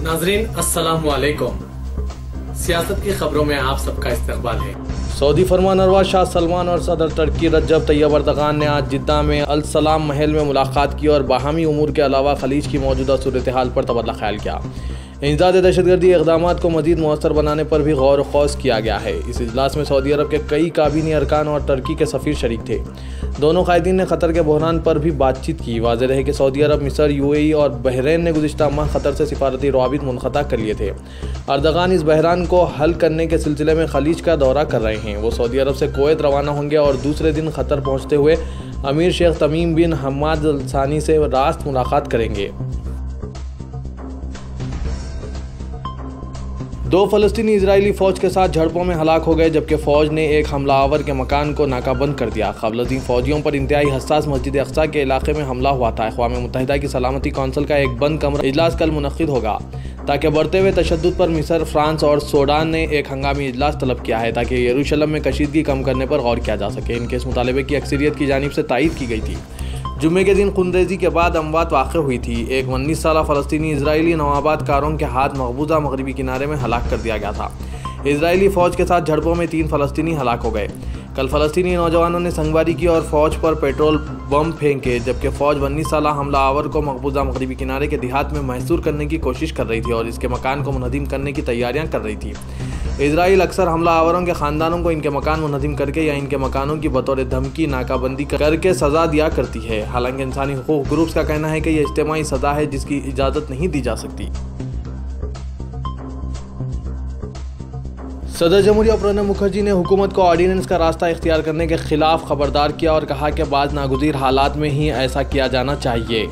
नाजरीन अस्सलाम वालेकुम। सियासत की खबरों में आप सबका इस्तकबाल है। सऊदी फरमानरवा शाह सलमान और सदर तुर्की रजब तैयब अर्दगान ने आज जिद्दा में अल सलाम महल में मुलाकात की और बाहमी उमूर के अलावा खलीज की मौजूदा सूरत हाल पर तबादला ख्याल किया। इंसदाद दहशतगर्दी इक़दामात को मज़ीद मौसर बनाने पर भी गौर ख़ौस किया गया है। इस इजलास में सऊदी अरब के कई काबीनी अरकान और तुर्की के सफ़ीर शरीक थे। दोनों कायदीन ने ख़तर के बहरान पर भी बातचीत की। वाज़ेह रहे कि सऊदी अरब, मिस्र, UAE और बहरीन ने गुज़िश्ता माह ख़तर से सिफारती रवाबित मुनक़ता कर लिए थे। अर्दगान इस बहरान को हल करने के सिलसिले में खलीज का दौरा कर रहे हैं। वो सऊदी अरब से कुवैत रवाना होंगे और दूसरे दिन ख़तर पहुँचते हुए अमीर शेख तमीम बिन हम्माद अल सानी से रास्त मुलाकात करेंगे। 2 फ़लस्तीनी इजरायली फ़ौज के साथ झड़पों में हलाक हो गए, जबकि फ़ौज ने एक हमलावर के मकान को नाकाबंद कर दिया। क़ब्ल फ़ौजियों पर इंतहाई हसास मस्जिद अक़सा के इलाके में हमला हुआ था। अक़वाम मुत्तहिदा की सलामती कौंसिल का एक बंद कमरा इजलास कल मुनक़्क़िद होगा ताकि बढ़ते हुए तशद्दुद पर मिस्र, फ्रांस और सूडान ने एक हंगामी इजलास तलब किया है ताकि यरूशलेम में कशीदगी कम करने पर गौर किया जा सके। इनके इस मुतालबे की अक्सरियत की जानिब से तायीद की गई थी। जुम्मे के दिन खूनरेज़ी के बाद अमवात वाक़ हुई थी। एक 19 साला फ़लस्तीनी इजरायली नवाबाद कारों के हाथ मकबूजा मगरबी किनारे में हलाक कर दिया गया था। इजरायली फ़ौज के साथ झड़पों में 3 फ़लस्तीनी हलाक हो गए। कल फ़लस्तीनी नौजवानों ने संगवारी की और फ़ौज पर पेट्रोल बम फेंके, जबकि फ़ौज 19 साला हमलावर को मकबूजा मगरबी किनारे के देहात में महसूर करने की कोशिश कर रही थी और इसके मकान को मुनहदिम करने की तैयारियां कर रही थी। इजराइल अक्सर हमलावरों के ख़ानदानों को इनके मकान मुनहदिम करके या इनके मकानों की बतौर धमकी नाकाबंदी करके सज़ा दिया करती है। हालांकि इंसानी हुकूक ग्रुप्स का कहना है कि यह इज्तिमाई सज़ा है जिसकी इजाज़त नहीं दी जा सकती। सदर जमहूरिया प्रणब मुखर्जी ने हुकूमत को ऑर्डिनेंस का रास्ता इख्तियार करने के खिलाफ खबरदार किया और कहा कि बाज़ नागुज़ीर हालात में ही ऐसा किया जाना चाहिए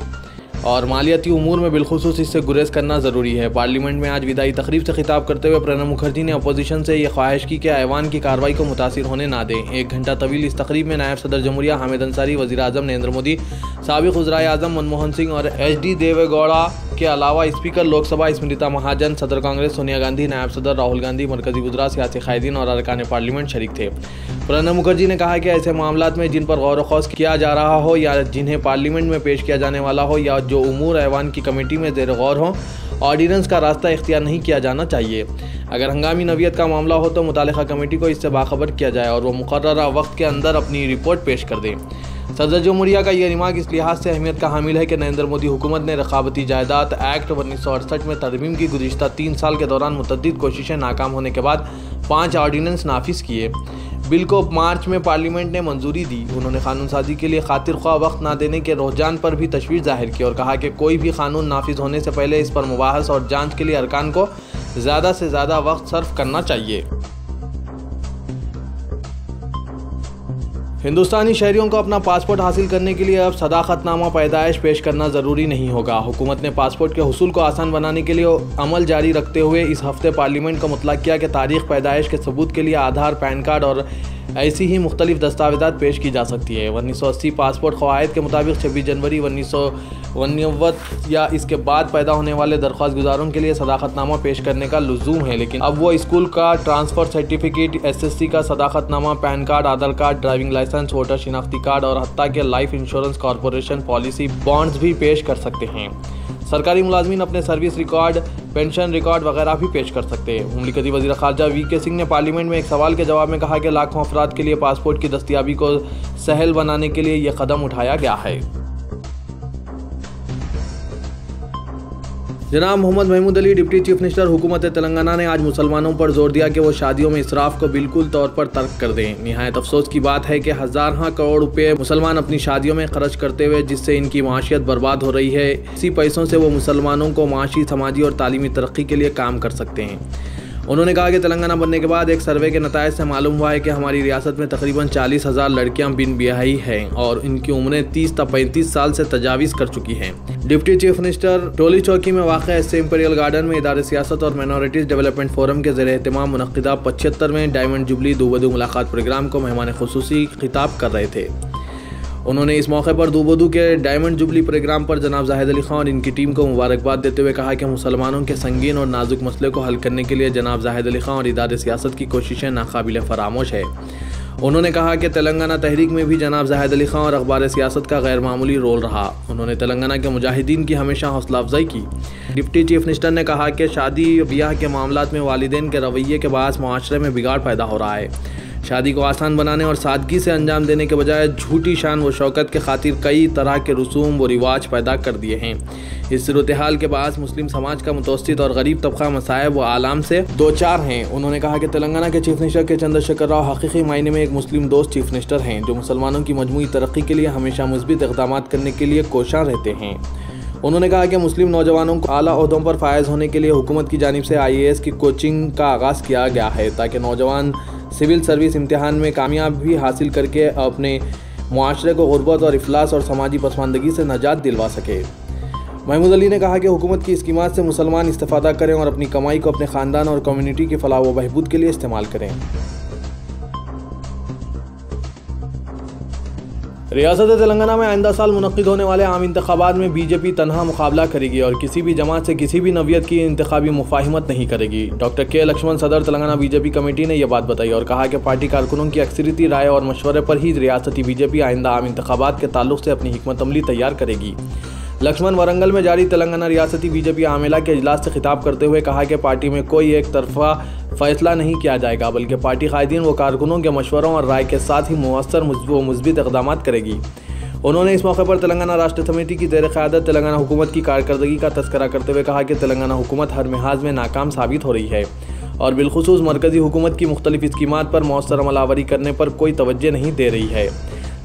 और मालियाती उमूर में बिलखुसूस इससे गुरेज करना ज़रूरी है। पार्लियामेंट में आज विदाई तकरीब से खिताब करते हुए प्रणब मुखर्जी ने अपोजिशन से यह ख्वाहिश की कि ऐवान की कार्रवाई को मुतासिर होने ना दें। 1 घंटा तवील इस तकरीब में नायब सदर जमहूरिया हामिद अंसारी, वज़ीर आज़म नरेंद्र मोदी, साबिक़ वज़ीर आज़म मनमोहन सिंह और HD देवेगौड़ा के अलावा स्पीकर लोकसभा स्मृति महाजन, सदर कांग्रेस सोनिया गांधी, नायब सदर राहुल गांधी, मरकजी वज़रा, सियासी कायदीन और अरकान पार्लियामेंट शरीक थे। प्रणब मुखर्जी ने कहा कि ऐसे मामलात में जिन पर गौर ख़ौस किया जा रहा हो या जिन्हें पार्लियामेंट में पेश किया जाने वाला हो या जो उमूर ऐवान की कमेटी में ज़ेर गौर हो, ऑर्डिनेंस का रास्ता इख्तियार नहीं किया जाना चाहिए। अगर हंगामी नवियत का मामला हो तो मुतालिका कमेटी को इससे बाखबर किया जाए और वो मुकर्ररा वक्त के अंदर अपनी रिपोर्ट पेश कर दें। सदर जमहूरिया का यह रिमार्क इस लिहाज से अहमियत का हामिल है कि नरेंद्र मोदी हुकूमत ने रकाबती जायदाद एक्ट 1968 में तरमीम की गुज़िश्ता 3 साल के दौरान मुतअद्दिद कोशिशें नाकाम होने के बाद 5 ऑर्डिनेंस नाफिज किए। बिल को मार्च में पार्लियामेंट ने मंजूरी दी। उन्होंने कानून साजी के लिए खातिर ख्वाह वक्त ना देने के रुझान पर भी तशवीश जाहिर की और कहा कि कोई भी कानून नाफिज होने से पहले इस पर मुबाहस और जांच के लिए अरकान को ज़्यादा से ज़्यादा वक्त सर्फ करना चाहिए। हिंदुस्तानी शहरियों को अपना पासपोर्ट हासिल करने के लिए अब सदाकतनामा पैदाइश पेश करना ज़रूरी नहीं होगा। हुकूमत ने पासपोर्ट के हुसूल को आसान बनाने के लिए अमल जारी रखते हुए इस हफ्ते पार्लियामेंट को मुतलक किया कि तारीख़ पैदाइश के सबूत के लिए आधार, पैन कार्ड और ऐसी ही मुख्तलिफ दस्तावेज़ात पेश की जा सकती है। 1980 पासपोर्ट क़वायद के मुताबिक 26 जनवरी 1999 या इसके बाद पैदा होने वाले दरख्वास्त गुजारों के लिए सदाकतनामा पेश करने का लुज़ूम है, लेकिन अब वो स्कूल का ट्रांसफ़र सर्टिफिकेट, SSC का सदाकतनामा, PAN card, Aadhaar card, driving licence, voter शिनाख्ती कार्ड और हत्ता के life insurance corporation policy bonds भी पेश कर सकते हैं। सरकारी मुलाजमीन अपने सर्विस रिकॉर्ड, पेंशन रिकॉर्ड वगैरह भी पेश कर सकते हैं। मुमलिकती वज़ीर ख़ारजा VK सिंह ने पार्लियामेंट में एक सवाल के जवाब में कहा कि लाखों अफराद के लिए पासपोर्ट की दस्तयाबी को सहल बनाने के लिए यह कदम उठाया गया है। जनाब Mohammed Mahmood Ali, deputy chief minister हुकूमत तेलंगाना ने आज मुसलमानों पर जोर दिया कि वो शादियों में इसराफ को बिल्कुल तौर पर तर्क कर दें। निहायत अफसोस की बात है कि हज़ारों करोड़ रुपए मुसलमान अपनी शादियों में खर्च करते हुए जिससे इनकी माशियत बर्बाद हो रही है, इसी पैसों से वो मुसलमानों को माशी, समाजी और तालीमी तरक्की के लिए काम कर सकते हैं। उन्होंने कहा कि तेलंगाना बनने के बाद एक सर्वे के नतायज से मालूम हुआ है कि हमारी रियासत में तकरीबन 40,000 लड़कियां बिन ब्याही हैं और इनकी उम्रें 30 से 35 साल से तजावीज़ कर चुकी हैं। डिप्टी चीफ मिनिस्टर टोली चौकी में वाक़ एस इंपीरियल गार्डन में इदारे सियासत और माइनॉरिटीज़ डेवलपमेंट फोरम के ज़ेर एहतमाम मुनक़्क़िदा 75वें डायमंड जुबली दूबदू मुलाकात प्रोग्राम को मेहमान खुसूसी खिताब कर रहे थे। उन्होंने इस मौके पर दूबदू के डायमंड जुबली प्रोग्राम पर जनाब जाहिद अली खान और इनकी टीम को मुबारकबाद देते हुए कहा कि मुसलमानों के संगीन और नाजुक मसले को हल करने के लिए जनाब जाहिद अली खान और इदारे सियासत की कोशिशें नाकाबिल फरामोश है। उन्होंने कहा कि तेलंगाना तहरीक में भी जनाब जाहिद अली खान और अखबार सियासत का गैर मामूली रोल रहा। उन्होंने तेलंगाना के मुजाहिदीन की हमेशा हौसला अफजाई की। डिप्टी चीफ मिनिस्टर ने कहा कि शादी ब्याह के मामलात में वालिदैन के रवैये के बायस मुआशरे में बिगाड़ पैदा हो रहा है। शादी को आसान बनाने और सादगी से अंजाम देने के बजाय झूठी शान व शौकत के खातिर कई तरह के रसूम व रिवाज पैदा कर दिए हैं। इस सूरत हाल के बायस मुस्लिम समाज का मुतवस्सित और गरीब तबका मसाइब व आलाम से दो चार हैं। उन्होंने कहा कि तेलंगाना के चीफ मिनिस्टर के चंद्रशेखर राव हकीकी मायने में एक मुस्लिम दोस्त चीफ मिनिस्टर हैं, जो मुसलमानों की मजमूई तरक्की के लिए हमेशा मुस्बित इक़दाम करने के लिए कोशां रहते हैं। उन्होंने कहा कि मुस्लिम नौजवानों को आला ओहदों पर फायज होने के लिए हुकूमत की जानिब से IAS की कोचिंग का आगाज़ किया गया है, ताकि नौजवान सिविल सर्विस इम्तिहान में कामयाबी हासिल करके अपने मुआशरे को गुर्बत और इफलास और समाजी पसमानदगी से निजात दिलवा सके। महमूद अली ने कहा कि हुकूमत की स्कीमात से मुसलमान इस्तेफादा करें और अपनी कमाई को अपने ख़ानदान और कम्युनिटी की फलाह व बहबूद के लिए इस्तेमाल करें। रियासत तेलंगाना में आइंदा साल मुनक्किद होने वाले आम इंतखाबात में बीजेपी तनहा मुकाबला करेगी और किसी भी जमात से किसी भी नवियत की इंतखाबी मुफाहिमत नहीं करेगी। डॉक्टर के लक्ष्मण, सदर तेलंगाना बीजेपी कमेटी ने यह बात बताई और कहा कि पार्टी कारकुनों की अक्सरियती राय और मशवरे पर ही रियासती बीजेपी आइंदा आम इंतखाबात के ताल्लुक से अपनी हिकमत अमली तैयार करेगी। लक्ष्मण वरंगल में जारी तेलंगाना रियासती बीजेपी आमिला के इजलास से खिताब करते हुए कहा कि पार्टी में कोई एक तरफा फैसला नहीं किया जाएगा, बल्कि पार्टी कायदीन व कारकुनों के मशवरों और राय के साथ ही मुअस्सर व मुस्बित इक़दाम करेगी। उन्होंने इस मौके पर तेलंगाना राष्ट्र समिति की ज़ेर क़यादत तेलंगाना हुकूमत की कारकर्दगी का तस्करा करते हुए कहा कि तेलंगाना हुकूमत हर लिहाज में नाकाम साबित हो रही है और बिलखुसूस मरकज़ी हुकूमत की मुख्तलिफ स्कीमात पर मौसर अमलावरी करने पर कोई तवज्जो नहीं दे रही है।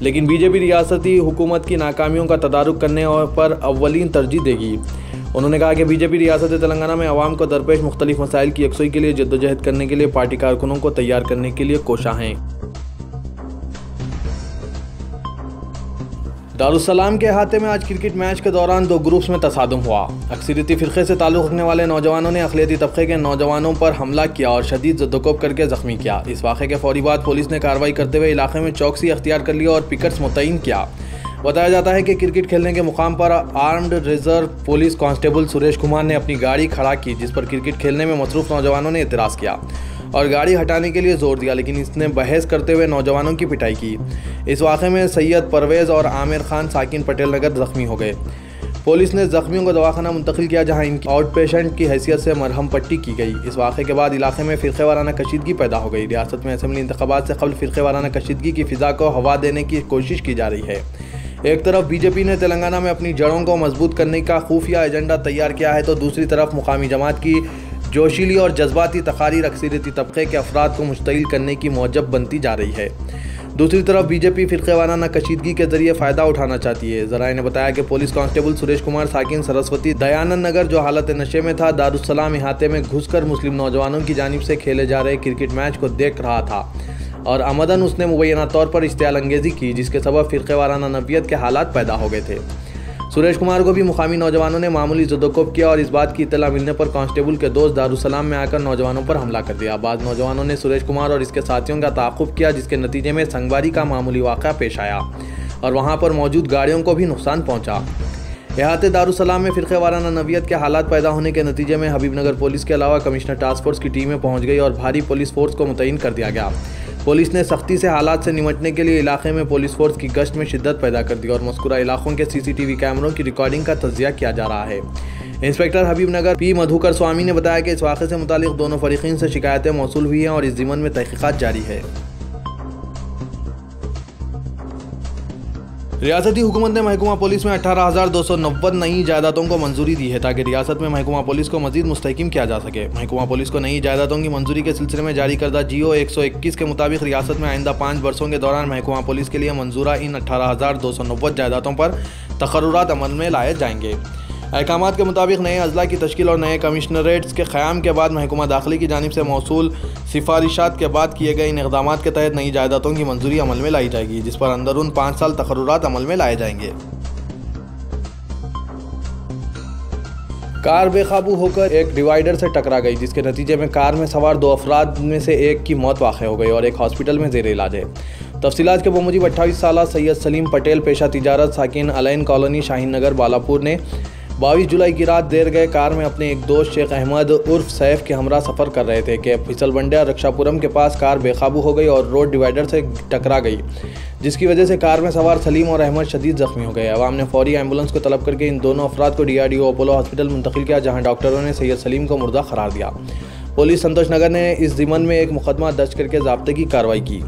लेकिन बीजेपी रियासती हुकूमत की नाकामियों का तदारुक करने पर अव्वलीन तरजीह देगी। उन्होंने कहा कि बीजेपी रियासत तेलंगाना में अवाम को दरपेश मुख्तलिफ मसाइल की यकसुई के लिए जद्दोजहद करने के लिए पार्टी कारकुनों को तैयार करने के लिए कोशां हैं। दारुस्सलाम के अहाते में आज क्रिकेट मैच के दौरान दो ग्रुप्स में तसादुम हुआ। अक्सरियती फ़िरक़े से ताल्लुक़ रखने वाले नौजवानों ने अक़लियती तबक़े के नौजवानों पर हमला किया और शदीद ज़द्दोकोब करके ज़ख्मी किया। इस वाक़े के फ़ौरी बाद पुलिस ने कार्रवाई करते हुए इलाके में चौकसी अख्तियार कर लिया और पिकेट्स मुतय्यन किया। बताया जाता है कि क्रिकेट खेलने के मुकाम पर armed reserve police constable Suresh Kumar ने अपनी गाड़ी खड़ा की, जिस पर क्रिकेट खेलने में मसरूफ़ नौजवानों ने एतराज़ किया और गाड़ी हटाने के लिए जोर दिया, लेकिन इसने बहस करते हुए नौजवानों की पिटाई की। इस वाक़े में सैयद परवेज़ और आमिर खान साकिन पटेल नगर ज़ख्मी हो गए। पुलिस ने ज़ख्मियों को दवाखाना मुंतकिल किया, जहां इनकी आउट पेशेंट की हैसियत से मरहम पट्टी की गई। इस वाक़े के बाद इलाके में फ़िरक़े वाराना कशीदगी पैदा हो गई। रियासत में असेंबली इंतख़ाबात से क़ब्ल फ़िरक़े वाराना कशीदगी की फ़िज़ा को हवा देने की कोशिश की जा रही है। एक तरफ बीजेपी ने तेलंगाना में अपनी जड़ों को मजबूत करने का खुफिया एजेंडा तैयार किया है, तो दूसरी तरफ मुकामी जमात की जोशीली और जज्बाती तकारीर अक्सरियती तबके के अफराद को मुश्तइल करने की मौजब बनती जा रही है। दूसरी तरफ बीजेपी फ़िरक़े वाराना कशीदगी के जरिए फ़ायदा उठाना चाहती है। ज़राए ने बताया कि पुलिस कांस्टेबल सुरेश कुमार साकिन सरस्वती दयानंद नगर, जो हालत नशे में था, दारुस्सलाम इहाते में घुसकर मुस्लिम नौजवानों की जानिब से खेले जा रहे क्रिकेट मैच को देख रहा था और अमदन उसने मुबैना तौर पर इश्तियाल अंगेज़ी की, जिसके सबब फ़िरक़े वाराना नवियत के हालात पैदा हो गए थे। सुरेश कुमार को भी मुकामी नौजवानों ने मामूली ज़द्दोकोब किया और इस बात की इत्तला मिलने पर कांस्टेबल के दोस्त दारुस्सलाम में आकर नौजवानों पर हमला कर दिया। बाद नौजवानों ने सुरेश कुमार और इसके साथियों का ताक़ुब किया, जिसके नतीजे में संगवारी का मामूली वाक़या पेश आया और वहाँ पर मौजूद गाड़ियों को भी नुकसान पहुँचा। इहाते दारुस्सलाम में फ़िरक़े वाराना नवियत के हालात पैदा होने के नतीजे में हबीबनगर पुलिस के अलावा कमिश्नर टास्क फोर्स की टीमें पहुँच गई और भारी पुलिस फोर्स को मुतय्यन कर दिया गया। पुलिस ने सख्ती से हालात से निमटने के लिए इलाके में पुलिस फोर्स की गश्त में शिद्दत पैदा कर दी और मज़कूरा इलाकों के CCTV कैमरों की रिकॉर्डिंग का तज्ज़िया किया जा रहा है। इंस्पेक्टर हबीबनगर P मधुकर स्वामी ने बताया कि इस वाक़े से मुतालिक दोनों फरीक़ीन से शिकायतें मौसूल हुई हैं और इस ज़िम्मन में तहक़ीक़ात जारी है। रियासती हुकूमत ने महकमा पुलिस में 18,290 नई जायदादों को मंजूरी दी है, ताकि रियासत में महकमा पुलिस को मज़ीद मुस्तहकम किया जा सके। महकमा पुलिस को नई जायदादों की मंजूरी के सिलसिले में जारी करदा GO 121 के मुताबिक रियासत में आइंदा 5 वर्षों के दौरान महकमा पुलिस के लिए मंजूरा इन 18,290 जायदादों पर तक़र्रुरात अमल में लाए जाएंगे। अहकामात के मुताबिक नए अजला की तश्कील और नए कमिश्नरेट्स के क़याम के बाद महकमा दाखिली की जानिब से मौसूल सिफारिशात के बाद किए गए इन इक़दामात के तहत नई जायदादों की मंजूरी अमल में लाई जाएगी, जिस पर अंदरून 5 साल तक़र्रुरात अमल में लाए जाएंगे। कार बेकाबू होकर एक डिवाइडर से टकरा गई, जिसके नतीजे में कार में सवार 2 अफराद में से एक की मौत वाक़ हो गई और एक हॉस्पिटल में ज़ेर इलाज है। तफसीलात के बमूजिब 28 साला सैयद सलीम पटेल पेशा तिजारत साकिन अलैन कॉलोनी शाहीन नगर बालापुर ने 22 जुलाई की रात देर गए कार में अपने एक दोस्त शेख अहमद उर्फ सैफ के हमरा सफ़र कर रहे थे कि फिसलबंडिया रक्षापुरम के पास कार बेकाबू हो गई और रोड डिवाइडर से टकरा गई, जिसकी वजह से कार में सवार सलीम और अहमद शदीद जख्मी हो गए। अवाम ने फौरी एम्बुलेंस को तलब करके इन दोनों अफराद को DRDO अपोलो हॉस्पिटल मुंतकिल किया, जहां डॉक्टरों ने सैयद सलीम को मुर्दा करार दिया। पुलिस संतोष नगर ने इस ज़िमन में एक मुकदमा दर्ज करके ज़ाब्ते की कार्रवाई की।